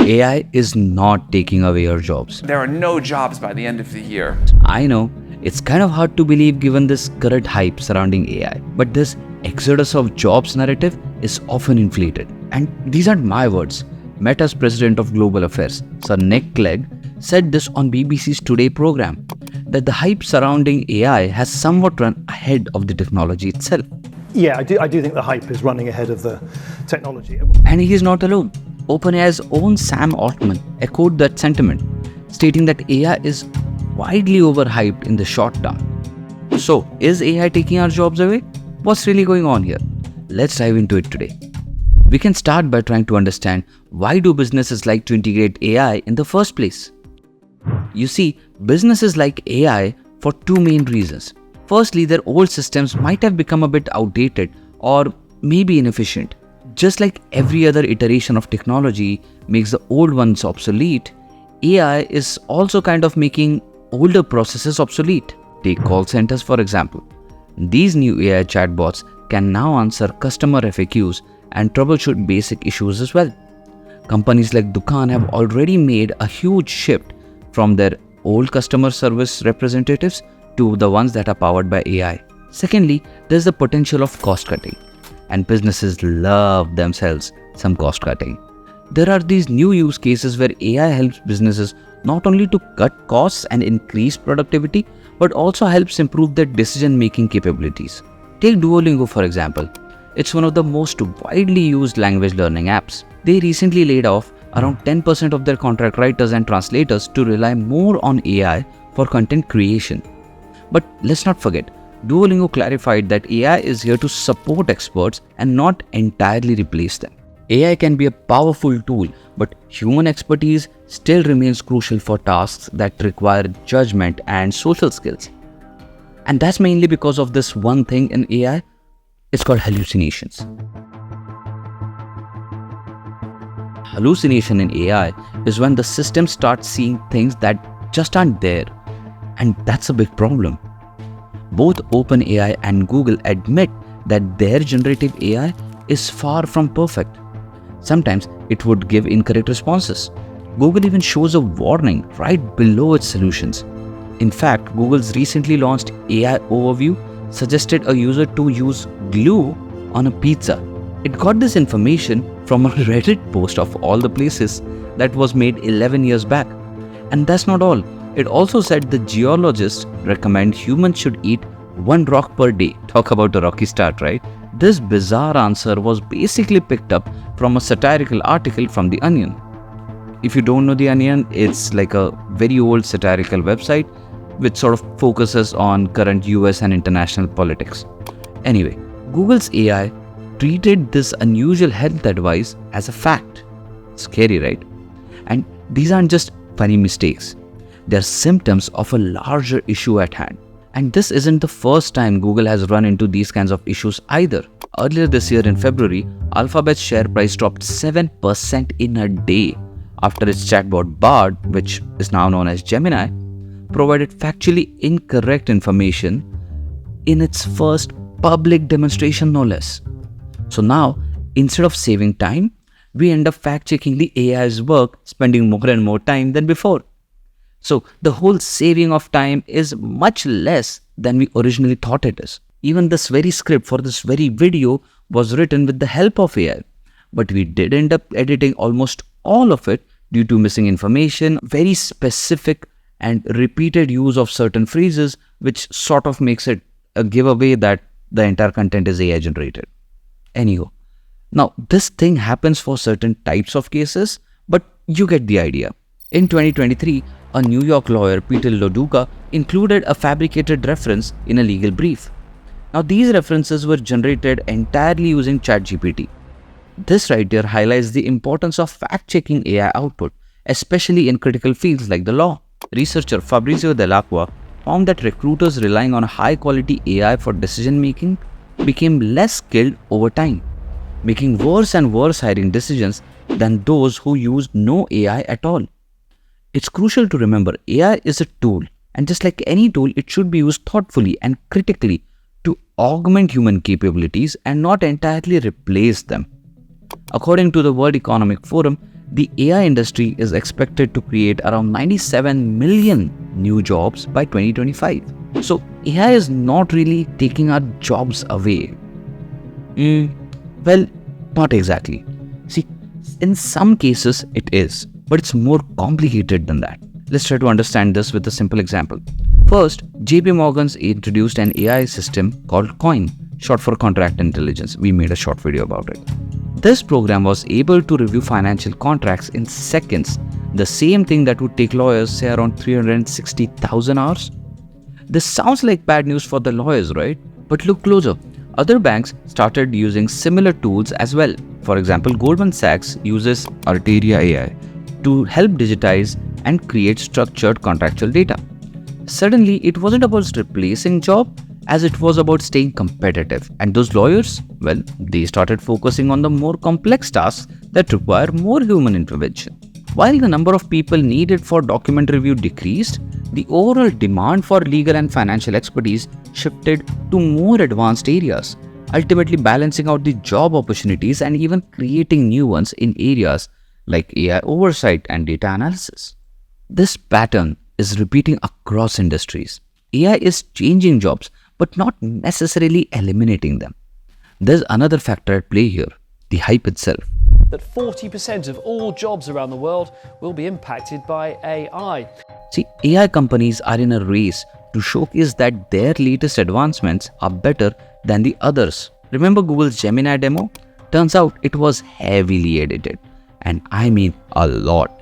AI is not taking away your jobs. There are no jobs by the end of the year. I know, it's kind of hard to believe given this current hype surrounding AI, but this exodus of jobs narrative is often inflated. And these aren't my words. Meta's president of global affairs, Sir Nick Clegg, said this on BBC's Today program, that the hype surrounding AI has somewhat run ahead of the technology itself. Yeah, I do think the hype is running ahead of the technology. And he is not alone. OpenAI's own Sam Altman echoed that sentiment, stating that AI is widely overhyped in the short term. So, is AI taking our jobs away? What's really going on here? Let's dive into it today. We can start by trying to understand why do businesses like to integrate AI in the first place? You see, businesses like AI for two main reasons. Firstly, their old systems might have become a bit outdated or maybe inefficient. Just like every other iteration of technology makes the old ones obsolete, AI is also kind of making older processes obsolete. Take call centers for example. These new AI chatbots can now answer customer FAQs and troubleshoot basic issues as well. Companies like Dukaan have already made a huge shift from their old customer service representatives to the ones that are powered by AI. Secondly, there's the potential of cost cutting, and businesses love themselves some cost cutting. There are these new use cases where AI helps businesses not only to cut costs and increase productivity, but also helps improve their decision-making capabilities. Take Duolingo for example. It's one of the most widely used language learning apps. They recently laid off around 10% of their contract writers and translators to rely more on AI for content creation. But let's not forget, Duolingo clarified that AI is here to support experts and not entirely replace them. AI can be a powerful tool, but human expertise still remains crucial for tasks that require judgment and social skills. And that's mainly because of this one thing in AI. It's called hallucinations. Hallucination in AI is when the system starts seeing things that just aren't there. And that's a big problem. Both OpenAI and Google admit that their generative AI is far from perfect. Sometimes it would give incorrect responses. Google even shows a warning right below its solutions. In fact, Google's recently launched AI overview suggested a user to use glue on a pizza. It got this information from a Reddit post of all the places that was made 11 years back. And that's not all. It also said the geologists recommend humans should eat 1 rock per day. Talk about a rocky start, right? This bizarre answer was basically picked up from a satirical article from The Onion. If you don't know The Onion, it's like a very old satirical website which sort of focuses on current US and international politics. Anyway, Google's AI treated this unusual health advice as a fact. Scary, right? And these aren't just funny mistakes. They're symptoms of a larger issue at hand. And this isn't the first time Google has run into these kinds of issues either. Earlier this year in February, Alphabet's share price dropped 7% in a day after its chatbot Bard, which is now known as Gemini, provided factually incorrect information in its first public demonstration, no less. So now, instead of saving time, we end up fact-checking the AI's work, spending more and more time than before. So the whole saving of time is much less than we originally thought it is. Even this very script for this very video was written with the help of AI. But we did end up editing almost all of it due to missing information, very specific and repeated use of certain phrases, which sort of makes it a giveaway that the entire content is AI generated. Anyhow, now this thing happens for certain types of cases, but you get the idea. In 2023, a New York lawyer, Peter Loduca, included a fabricated reference in a legal brief. Now, these references were generated entirely using ChatGPT. This right here highlights the importance of fact-checking AI output, especially in critical fields like the law. Researcher Fabrizio Dell'Acqua found that recruiters relying on high-quality AI for decision-making became less skilled over time, making worse and worse hiring decisions than those who used no AI at all. It's crucial to remember AI is a tool, and just like any tool, it should be used thoughtfully and critically to augment human capabilities and not entirely replace them. According to the World Economic Forum, the AI industry is expected to create around 97 million new jobs by 2025. So AI is not really taking our jobs away. Well, not exactly. See, in some cases it is, but it's more complicated than that. Let's try to understand this with a simple example. First, JP Morgan's introduced an AI system called COIN, short for Contract Intelligence. We made a short video about it. This program was able to review financial contracts in seconds, the same thing that would take lawyers say around 360,000 hours. This sounds like bad news for the lawyers, right? But look closer. Other banks started using similar tools as well. For example, Goldman Sachs uses Arteria AI to help digitize and create structured contractual data. Suddenly, it wasn't about replacing job as it was about staying competitive. And those lawyers, well, they started focusing on the more complex tasks that require more human intervention. While the number of people needed for document review decreased, the overall demand for legal and financial expertise shifted to more advanced areas, ultimately balancing out the job opportunities and even creating new ones in areas like AI oversight and data analysis. This pattern is repeating across industries. AI is changing jobs, but not necessarily eliminating them. There's another factor at play here, the hype itself. That 40% of all jobs around the world will be impacted by AI. See, AI companies are in a race to showcase that their latest advancements are better than the others. Remember Google's Gemini demo? Turns out it was heavily edited. And I mean a lot.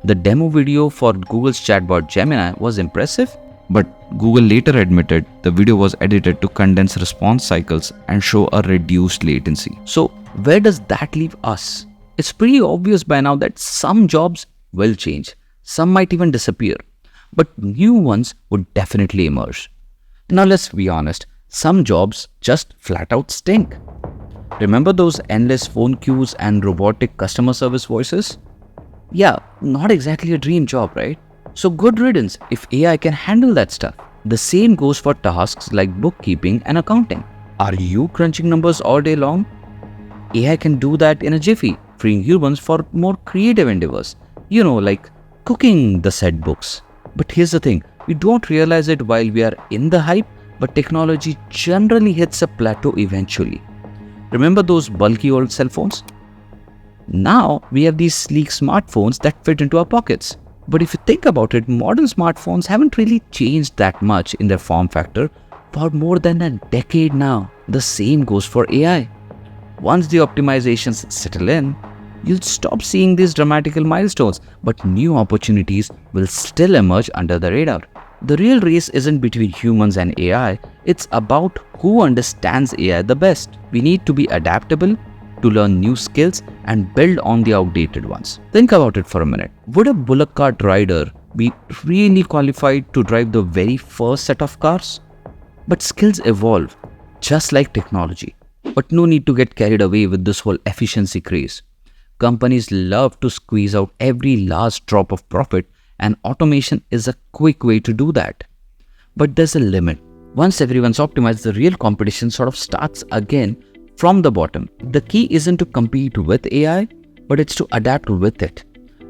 The demo video for Google's chatbot Gemini was impressive, but Google later admitted the video was edited to condense response cycles and show a reduced latency. So, where does that leave us? It's pretty obvious by now that some jobs will change, some might even disappear, but new ones would definitely emerge. Now let's be honest, some jobs just flat out stink. Remember those endless phone queues and robotic customer service voices? Yeah, not exactly a dream job, right? So good riddance if AI can handle that stuff. The same goes for tasks like bookkeeping and accounting. Are you crunching numbers all day long? AI can do that in a jiffy, freeing humans for more creative endeavors. Like cooking the said books. But here's the thing, we don't realize it while we are in the hype, but technology generally hits a plateau eventually. Remember those bulky old cell phones? Now we have these sleek smartphones that fit into our pockets. But if you think about it, modern smartphones haven't really changed that much in their form factor for more than a decade now. The same goes for AI. Once the optimizations settle in, you'll stop seeing these dramatical milestones, but new opportunities will still emerge under the radar. The real race isn't between humans and AI, it's about who understands AI the best. We need to be adaptable, to learn new skills and build on the outdated ones. Think about it for a minute. Would a bullock cart rider be really qualified to drive the very first set of cars? But skills evolve, just like technology. But no need to get carried away with this whole efficiency craze. Companies love to squeeze out every last drop of profit, and automation is a quick way to do that. But there's a limit. Once everyone's optimized, the real competition sort of starts again from the bottom. The key isn't to compete with AI, but it's to adapt with it.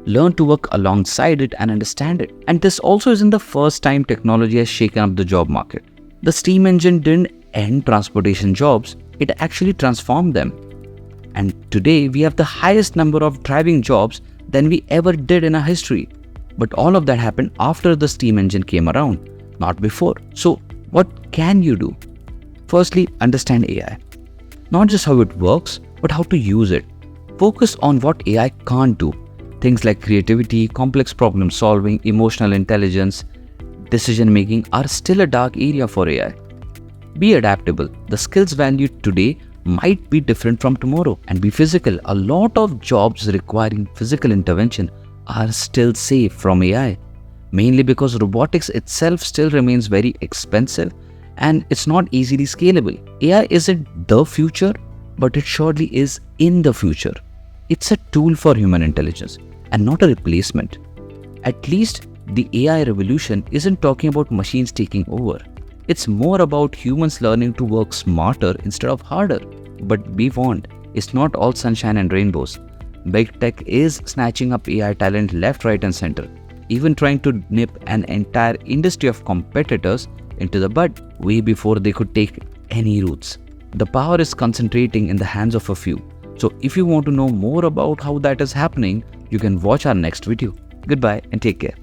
Learn to work alongside it and understand it. And this also isn't the first time technology has shaken up the job market. The steam engine didn't end transportation jobs, it actually transformed them. And today we have the highest number of driving jobs than we ever did in our history. But all of that happened after the steam engine came around, not before. So what can you do? Firstly, understand AI. Not just how it works, but how to use it. Focus on what AI can't do. Things like creativity, complex problem solving, emotional intelligence, decision making are still a dark area for AI. Be adaptable. The skills valued today might be different from tomorrow. And be physical. A lot of jobs requiring physical intervention are still safe from AI. Mainly because robotics itself still remains very expensive and it's not easily scalable. AI isn't the future, but it surely is in the future. It's a tool for human intelligence and not a replacement. At least the AI revolution isn't talking about machines taking over. It's more about humans learning to work smarter instead of harder. But be warned, it's not all sunshine and rainbows. Big tech is snatching up AI talent left, right, and center, even trying to nip an entire industry of competitors into the bud way before they could take any roots. The power is concentrating in the hands of a few. So if you want to know more about how that is happening, you can watch our next video. Goodbye and take care.